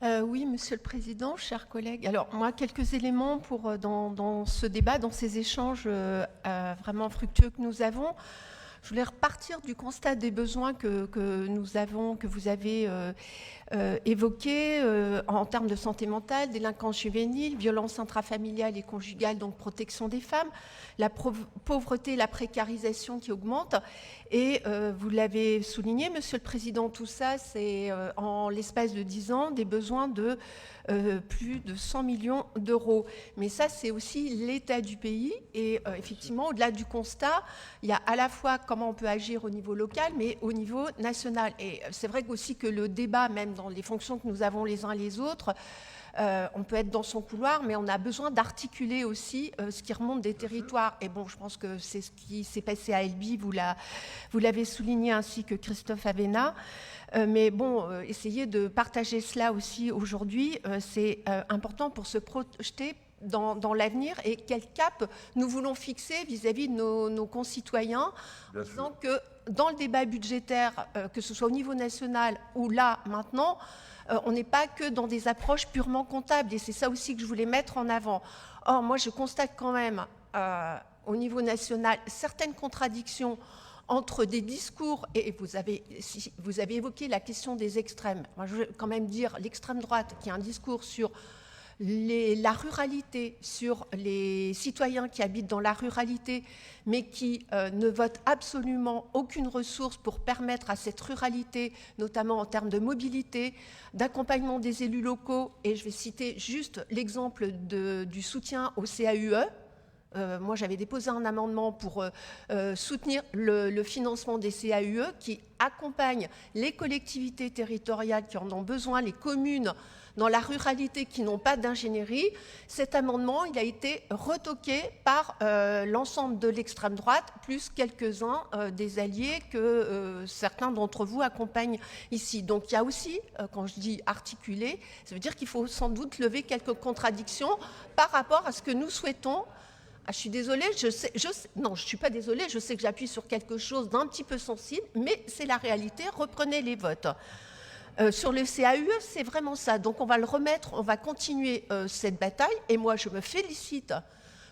Oui, Monsieur le Président, chers collègues. Alors, moi, quelques éléments pour, dans ce débat, dans ces échanges vraiment fructueux que nous avons. Je voulais repartir du constat des besoins que nous avons, que vous avez évoqués en termes de santé mentale, délinquance juvénile, violence intrafamiliale et conjugale, donc protection des femmes, la pauvreté, la précarisation qui augmente. Et vous l'avez souligné, Monsieur le Président, tout ça, c'est en l'espace de 10 ans des besoins de plus de 100 millions d'euros. Mais ça, c'est aussi l'état du pays. Et effectivement, au-delà du constat, il y a à la fois comment on peut agir au niveau local, mais au niveau national. Et c'est vrai aussi que le débat, même dans les fonctions que nous avons les uns les autres, on peut être dans son couloir, mais on a besoin d'articuler aussi ce qui remonte des territoires. Et bon, je pense que c'est ce qui s'est passé à Albi, vous l'avez souligné, ainsi que Christophe Avena. Mais bon, essayer de partager cela aussi aujourd'hui, c'est important pour se projeter dans l'avenir et quel cap nous voulons fixer vis-à-vis de nos concitoyens, en disant que dans le débat budgétaire, que ce soit au niveau national ou là, maintenant, on n'est pas que dans des approches purement comptables. Et c'est ça aussi que je voulais mettre en avant. Or, moi, je constate quand même, au niveau national, certaines contradictions entre des discours, et vous avez évoqué la question des extrêmes. Moi, je veux quand même dire l'extrême droite, qui a un discours sur la ruralité, sur les citoyens qui habitent dans la ruralité, mais qui ne votent absolument aucune ressource pour permettre à cette ruralité, notamment en termes de mobilité, d'accompagnement des élus locaux. Et je vais citer juste l'exemple du soutien au CAUE. Moi, j'avais déposé un amendement pour soutenir le financement des CAUE qui accompagnent les collectivités territoriales qui en ont besoin, les communes dans la ruralité qui n'ont pas d'ingénierie. Cet amendement, il a été retoqué par l'ensemble de l'extrême droite, plus quelques-uns des alliés que certains d'entre vous accompagnent ici. Donc il y a aussi, quand je dis articuler, ça veut dire qu'il faut sans doute lever quelques contradictions par rapport à ce que nous souhaitons. Ah, je suis désolée, non, je ne suis pas désolée, je sais que j'appuie sur quelque chose d'un petit peu sensible, mais c'est la réalité, reprenez les votes. Sur le CAUE, c'est vraiment ça. Donc on va le remettre, on va continuer cette bataille. Et moi, je me félicite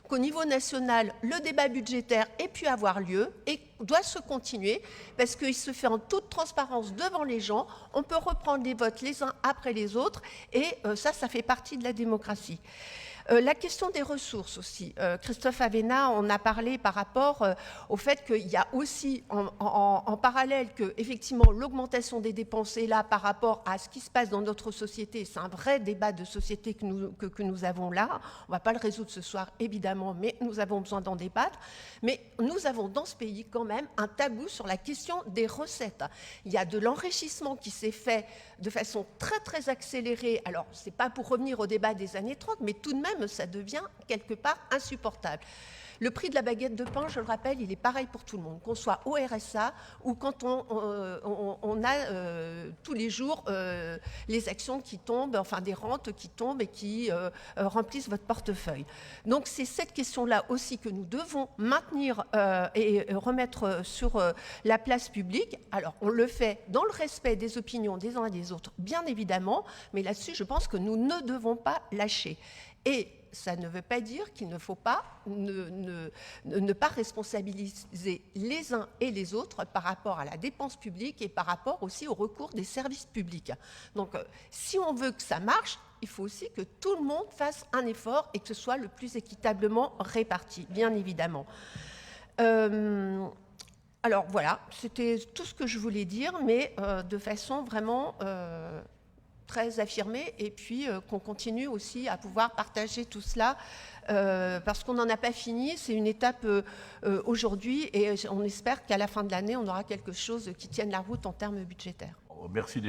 qu'au niveau national, le débat budgétaire ait pu avoir lieu et doit se continuer parce qu'il se fait en toute transparence devant les gens. On peut reprendre les votes les uns après les autres et ça fait partie de la démocratie. La question des ressources aussi. Christophe Avena en a parlé par rapport au fait qu'il y a aussi en parallèle que effectivement l'augmentation des dépenses est là par rapport à ce qui se passe dans notre société. C'est un vrai débat de société que nous avons là. On ne va pas le résoudre ce soir évidemment, mais nous avons besoin d'en débattre. Mais nous avons dans ce pays quand même un tabou sur la question des recettes. Il y a de l'enrichissement qui s'est fait de façon très très accélérée. Alors c'est pas pour revenir au débat des années 30, mais tout de même ça devient quelque part insupportable. Le prix de la baguette de pain, je le rappelle, il est pareil pour tout le monde, qu'on soit au RSA ou quand on a tous les jours les actions qui tombent, enfin des rentes qui tombent et qui remplissent votre portefeuille. Donc c'est cette question-là aussi que nous devons maintenir et remettre sur la place publique. Alors on le fait dans le respect des opinions des uns et des autres, bien évidemment, mais là-dessus je pense que nous ne devons pas lâcher. Et ça ne veut pas dire qu'il ne faut pas ne pas responsabiliser les uns et les autres par rapport à la dépense publique et par rapport aussi au recours des services publics. Donc, si on veut que ça marche, il faut aussi que tout le monde fasse un effort et que ce soit le plus équitablement réparti, bien évidemment. Alors voilà, c'était tout ce que je voulais dire, mais de façon vraiment très affirmée, et puis qu'on continue aussi à pouvoir partager tout cela, parce qu'on n'en a pas fini, c'est une étape aujourd'hui, et on espère qu'à la fin de l'année, on aura quelque chose qui tienne la route en termes budgétaires. Merci.